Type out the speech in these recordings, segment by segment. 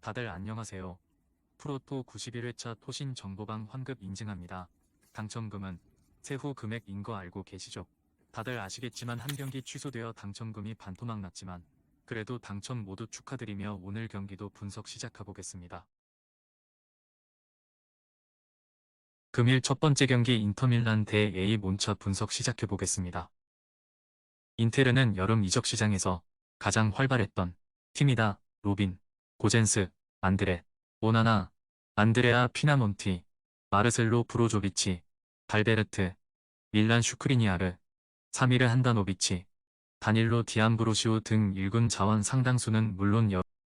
다들 안녕하세요. 프로토 91회차 토신 정보방 환급 인증합니다. 당첨금은 세후 금액인 거 알고 계시죠? 다들 아시겠지만 한 경기 취소되어 당첨금이 반토막 났지만 그래도 당첨 모두 축하드리며 오늘 경기도 분석 시작해보겠습니다. 금일 첫 번째 경기 인터밀란 대 A 몬차 분석 시작해보겠습니다. 인테르는 여름 이적 시장에서 가장 활발했던 팀이다. 로빈, 고젠스, 안드레, 오나나, 안드레아 피나몬티, 마르셀로 브로조비치, 발베르트, 밀란 슈크리니아르, 사미르 한다노비치, 다닐로 디암브로시오 등 일군 자원 상당수는 물론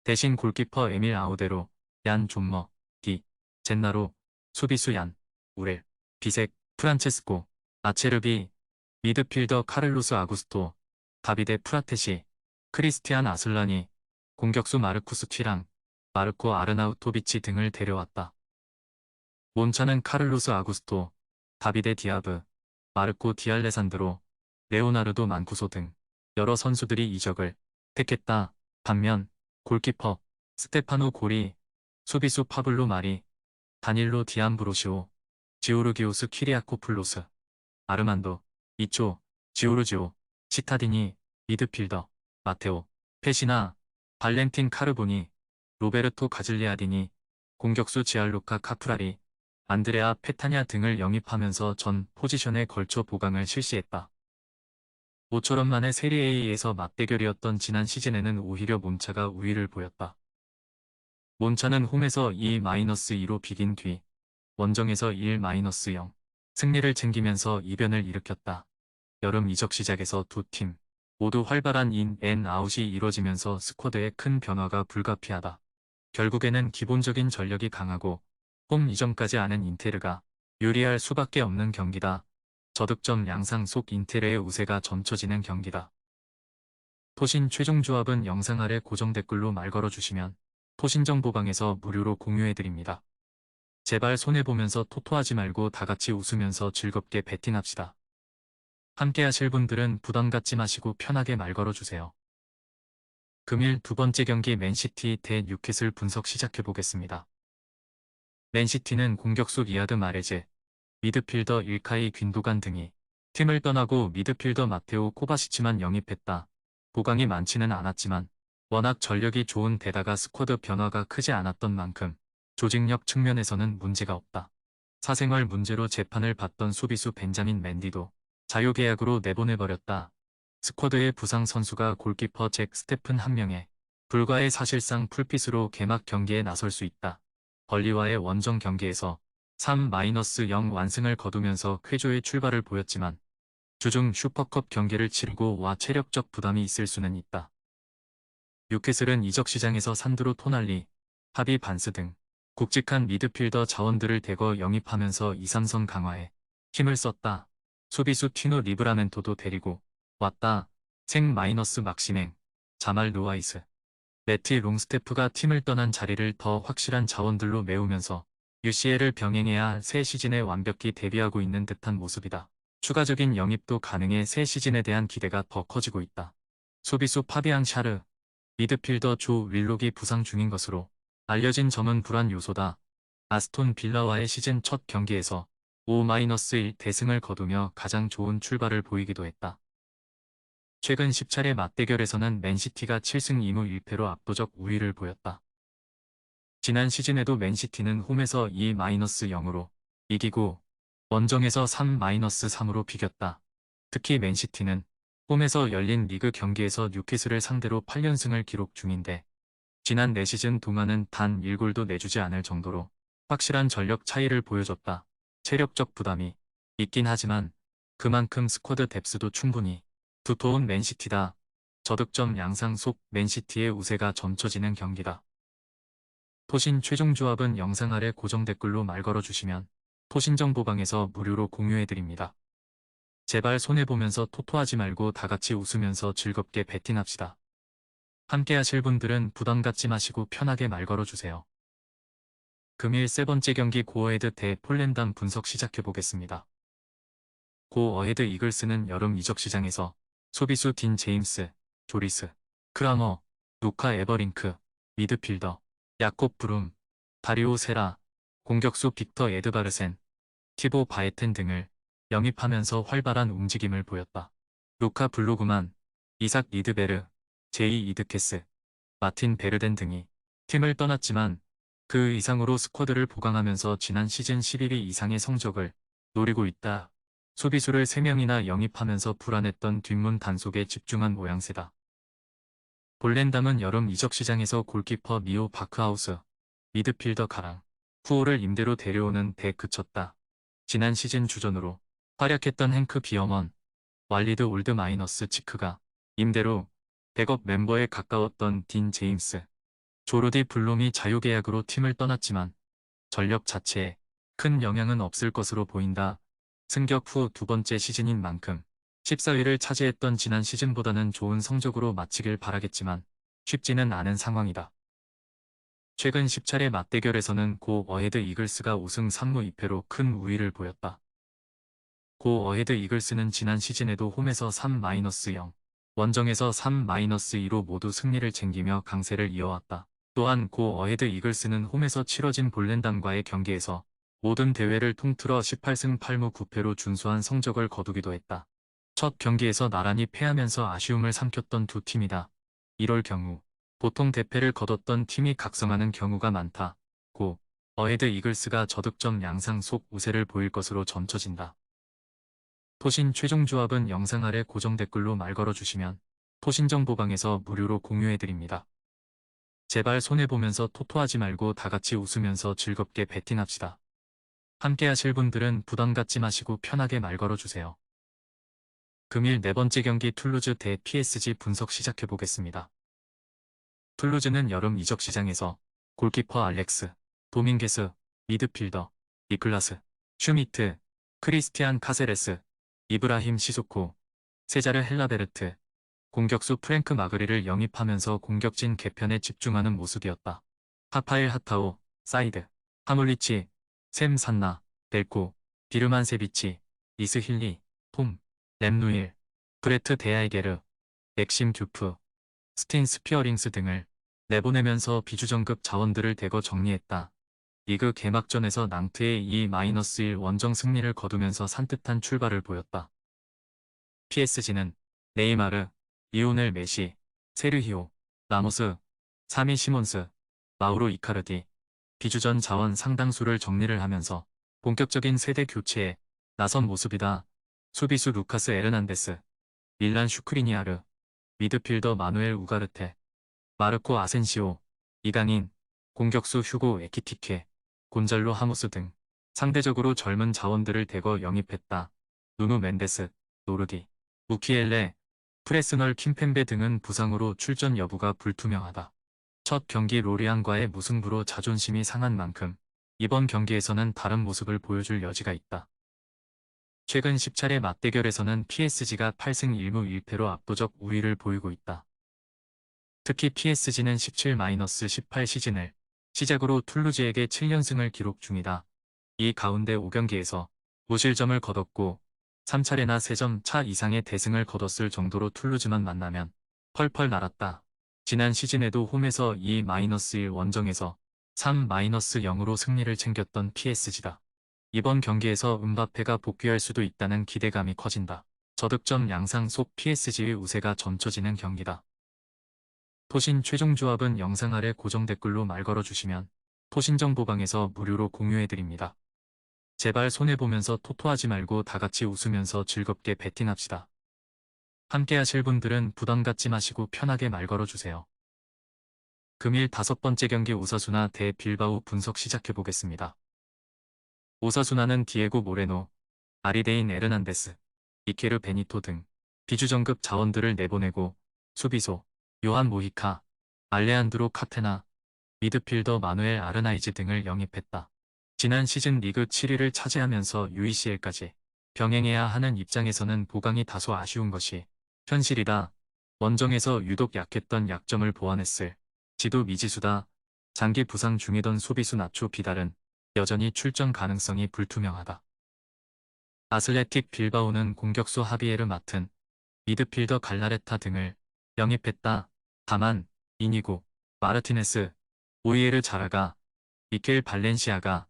대신 골키퍼 에밀 아우데로, 얀 존머, 디, 젠나로, 수비수 얀, 우렐, 비색, 프란체스코, 아체르비, 미드필더 카를로스 아구스토, 다비데 프라테시, 크리스티안 아슬라니, 공격수 마르쿠스 튀랑, 마르코 아르나우토비치 등을 데려왔다. 몬차는 카를로스 아구스토, 다비데 디아브, 마르코 디알레산드로, 레오나르도 만쿠소 등 여러 선수들이 이적을 택했다. 반면 골키퍼 스테파노 고리, 수비수 파블로 마리, 다닐로 디암브로시오, 지오르기오스 키리아코플로스, 아르만도, 이초, 지오르지오, 시타디니, 미드필더, 마테오, 페시나, 발렌틴 카르보니, 로베르토 가즐리아디니, 공격수 지알루카 카프라리, 안드레아 페타냐 등을 영입하면서 전 포지션에 걸쳐 보강을 실시했다. 모처럼 만의 세리에에에서 맞대결이었던 지난 시즌에는 오히려 몬차가 우위를 보였다. 몬차는 홈에서 2-2로 비긴 뒤 원정에서 1-0 승리를 챙기면서 이변을 일으켰다. 여름 이적 시작에서 두 팀 모두 활발한 인앤아웃이 이뤄지면서 스쿼드에 큰 변화가 불가피하다. 결국에는 기본적인 전력이 강하고 홈 이전까지 아는 인테르가 유리할 수밖에 없는 경기다. 저득점 양상 속 인테르의 우세가 점쳐지는 경기다. 토신 최종 조합은 영상 아래 고정 댓글로 말 걸어주시면 토신정보방에서 무료로 공유해드립니다. 제발 손해보면서 토토하지 말고 다같이 웃으면서 즐겁게 베팅합시다. 함께 하실 분들은 부담 갖지 마시고 편하게 말 걸어주세요. 금일 두 번째 경기 맨시티 대 뉴캐슬 분석 시작해보겠습니다. 맨시티는 공격수 리아드 마레즈, 미드필더 일카이 균도간 등이 팀을 떠나고 미드필더 마테오 코바시치만 영입했다. 보강이 많지는 않았지만 워낙 전력이 좋은 데다가 스쿼드 변화가 크지 않았던 만큼 조직력 측면에서는 문제가 없다. 사생활 문제로 재판을 받던 수비수 벤자민 맨디도 자유계약으로 내보내버렸다. 스쿼드의 부상 선수가 골키퍼 잭 스테픈 한 명에 불과해 사실상 풀핏으로 개막 경기에 나설 수 있다. 벌리와의 원정 경기에서 3-0 완승을 거두면서 쾌조의 출발을 보였지만 주중 슈퍼컵 경기를 치르고 와 체력적 부담이 있을 수는 있다. 뉴캐슬은 이적 시장에서 산드로 토날리, 하비 반스 등 굵직한 미드필더 자원들을 대거 영입하면서 2-3선 강화에 힘을 썼다. 수비수 튀노 리브라멘토도 데리고 왔다. 생 마이너스 막시맹, 자말 루아이스, 매티 롱스테프가 팀을 떠난 자리를 더 확실한 자원들로 메우면서 UCL을 병행해야 할 새 시즌에 완벽히 대비하고 있는 듯한 모습이다. 추가적인 영입도 가능해 새 시즌에 대한 기대가 더 커지고 있다. 수비수 파비앙 샤르, 미드필더 조 윌록이 부상 중인 것으로 알려진 점은 불안 요소다. 아스톤 빌라와의 시즌 첫 경기에서 5-1 대승을 거두며 가장 좋은 출발을 보이기도 했다. 최근 10차례 맞대결에서는 맨시티가 7승 2무 1패로 압도적 우위를 보였다. 지난 시즌에도 맨시티는 홈에서 2-0으로 이기고 원정에서 3-3으로 비겼다. 특히 맨시티는 홈에서 열린 리그 경기에서 뉴캐슬을 상대로 8연승을 기록 중인데 지난 4시즌 동안은 단 1골도 내주지 않을 정도로 확실한 전력 차이를 보여줬다. 체력적 부담이 있긴 하지만 그만큼 스쿼드 뎁스도 충분히 두터운 맨시티다. 저득점 양상 속 맨시티의 우세가 점쳐지는 경기다. 토신 최종 조합은 영상 아래 고정 댓글로 말 걸어주시면 토신정보방에서 무료로 공유해드립니다. 제발 손해보면서 토토하지 말고 다같이 웃으면서 즐겁게 베팅합시다. 함께 하실 분들은 부담 갖지 마시고 편하게 말 걸어주세요. 금일 세 번째 경기 고어헤드 대 폴랜담 분석 시작해보겠습니다. 고어헤드 이글스는 여름 이적 시장에서 소비수 딘 제임스, 조리스, 크라머, 루카 에버링크, 미드필더, 야콥 브룸, 다리오 세라, 공격수 빅터 에드바르센, 티보 바에텐 등을 영입하면서 활발한 움직임을 보였다. 루카 블로그만, 이삭 리드베르, 제이 이드케스, 마틴 베르덴 등이 팀을 떠났지만 그 이상으로 스쿼드를 보강하면서 지난 시즌 11위 이상의 성적을 노리고 있다. 수비수를 3명이나 영입하면서 불안했던 뒷문 단속에 집중한 모양새다. 볼렌담은 여름 이적 시장에서 골키퍼 미오 바크하우스, 미드필더 가랑, 후오를 임대로 데려오는 데 그쳤다. 지난 시즌 주전으로 활약했던 행크 비어먼, 왈리드 올드 마이너스 치크가 임대로 백업 멤버에 가까웠던 딘 제임스, 조르디 블룸이 자유계약으로 팀을 떠났지만 전력 자체에 큰 영향은 없을 것으로 보인다. 승격 후 두 번째 시즌인 만큼 14위를 차지했던 지난 시즌보다는 좋은 성적으로 마치길 바라겠지만 쉽지는 않은 상황이다. 최근 10차례 맞대결에서는 고 어헤드 이글스가 우승 3무 2패로 큰 우위를 보였다. 고 어헤드 이글스는 지난 시즌에도 홈에서 3-0, 원정에서 3-2로 모두 승리를 챙기며 강세를 이어왔다. 또한 고 어헤드 이글스는 홈에서 치러진 볼렌담과의 경기에서 모든 대회를 통틀어 18승 8무 9패로 준수한 성적을 거두기도 했다. 첫 경기에서 나란히 패하면서 아쉬움을 삼켰던 두 팀이다. 이럴 경우 보통 대패를 거뒀던 팀이 각성하는 경우가 많다. 고 어헤드 이글스가 저득점 양상 속 우세를 보일 것으로 점쳐진다. 토신 최종 조합은 영상 아래 고정 댓글로 말 걸어주시면 토신정보방에서 무료로 공유해드립니다. 제발 손해보면서 토토하지 말고 다같이 웃으면서 즐겁게 베팅합시다. 함께 하실 분들은 부담 갖지 마시고 편하게 말 걸어주세요. 금일 네 번째 경기 툴루즈 대 PSG 분석 시작해보겠습니다. 툴루즈는 여름 이적 시장에서 골키퍼 알렉스, 도밍게스, 미드필더, 니클라스, 슈미트, 크리스티안 카세레스, 이브라힘 시소코, 세자르 헬라베르트, 공격수 프랭크 마그리를 영입하면서 공격진 개편에 집중하는 모습이었다. 파파일 하타오, 사이드, 하물리치, 샘 산나, 델코, 비르만세비치, 이스 힐리, 톰, 램누일, 브레트 데아이게르, 맥심 듀프, 스틴 스피어링스 등을 내보내면서 비주전급 자원들을 대거 정리했다. 리그 개막전에서 낭트의 2-1 원정 승리를 거두면서 산뜻한 출발을 보였다. PSG는 네이마르, 리오넬 메시, 세르히오, 라모스, 사미 시몬스, 마우로 이카르디, 비주전 자원 상당수를 정리를 하면서 본격적인 세대 교체에 나선 모습이다. 수비수 루카스 에르난데스, 밀란 슈크리니아르, 미드필더 마누엘 우가르테, 마르코 아센시오, 이강인, 공격수 휴고 에키티케, 곤잘로 하무스 등 상대적으로 젊은 자원들을 대거 영입했다. 누누 멘데스, 노르디, 무키엘레, 프레스널 킴펜베 등은 부상으로 출전 여부가 불투명하다. 첫 경기 로리앙과의 무승부로 자존심이 상한 만큼 이번 경기에서는 다른 모습을 보여줄 여지가 있다. 최근 10차례 맞대결에서는 PSG가 8승 1무 1패로 압도적 우위를 보이고 있다. 특히 PSG는 17-18 시즌을 시작으로 툴루즈에게 7연승을 기록 중이다. 이 가운데 5경기에서 무실점을 거뒀고 3차례나 3점 차 이상의 대승을 거뒀을 정도로 툴루즈만 만나면 펄펄 날았다. 지난 시즌에도 홈에서 2-1 원정에서 3-0으로 승리를 챙겼던 PSG다. 이번 경기에서 음바페가 복귀할 수도 있다는 기대감이 커진다. 저득점 양상 속 PSG의 우세가 점쳐지는 경기다. 토신 최종 조합은 영상 아래 고정 댓글로 말 걸어주시면 토신정보방에서 무료로 공유해드립니다. 제발 손해보면서 토토하지 말고 다같이 웃으면서 즐겁게 베팅합시다. 함께 하실 분들은 부담 갖지 마시고 편하게 말 걸어주세요. 금일 5번째 경기 오사수나 대 빌바오 분석 시작해보겠습니다. 오사수나는 디에고 모레노, 아리데인 에르난데스, 이케르 베니토 등 비주전급 자원들을 내보내고 수비소, 요한 모히카, 알레한드로 카테나, 미드필더 마누엘 아르나이즈 등을 영입했다. 지난 시즌 리그 7위를 차지하면서 UECL까지 병행해야 하는 입장에서는 보강이 다소 아쉬운 것이 현실이다. 원정에서 유독 약했던 약점을 보완했을 지도 미지수다. 장기 부상 중이던 수비수 나초 비달은 여전히 출전 가능성이 불투명하다. 아슬레틱 빌바오는 공격수 하비에르 마튼, 미드필더 갈라레타 등을 영입했다. 다만 이니고, 마르티네스, 오이에르 자라가, 미켈 발렌시아가,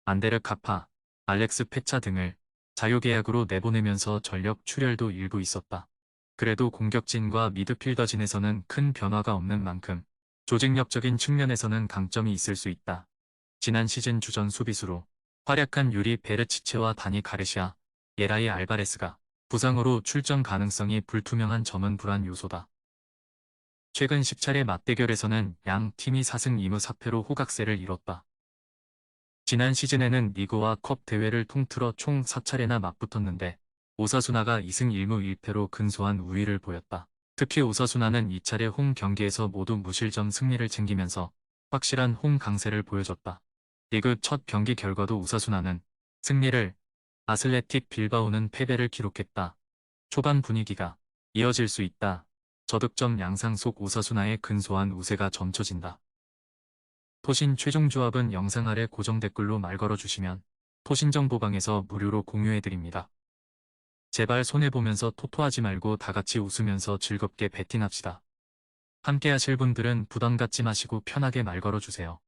안데르 카파, 알렉스 페차 등을 자유계약으로 내보내면서 전력 출혈도 일부 있었다. 그래도 공격진과 미드필더진에서는 큰 변화가 없는 만큼 조직력적인 측면에서는 강점이 있을 수 있다. 지난 시즌 주전 수비수로 활약한 유리 베르치체와 다니 가르시아, 예라이 알바레스가 부상으로 출전 가능성이 불투명한 점은 불안 요소다. 최근 10차례 맞대결에서는 양 팀이 4승 2무 4패로 호각세를 이뤘다. 지난 시즌에는 리그와 컵 대회를 통틀어 총 4차례나 맞붙었는데 오사수나가 2승 1무 1패로 근소한 우위를 보였다. 특히 오사수나는 2차례 홈 경기에서 모두 무실점 승리를 챙기면서 확실한 홈 강세를 보여줬다. 리그 첫 경기 결과도 오사수나는 승리를, 아슬레틱 빌바오는 패배를 기록했다. 초반 분위기가 이어질 수 있다. 저득점 양상 속 오사수나의 근소한 우세가 점쳐진다. 토신 최종 조합은 영상 아래 고정 댓글로 말 걸어주시면 토신정보방에서 무료로 공유해드립니다. 제발 손해보면서 토토하지 말고 다같이 웃으면서 즐겁게 베팅합시다. 함께 하실 분들은 부담 갖지 마시고 편하게 말 걸어주세요.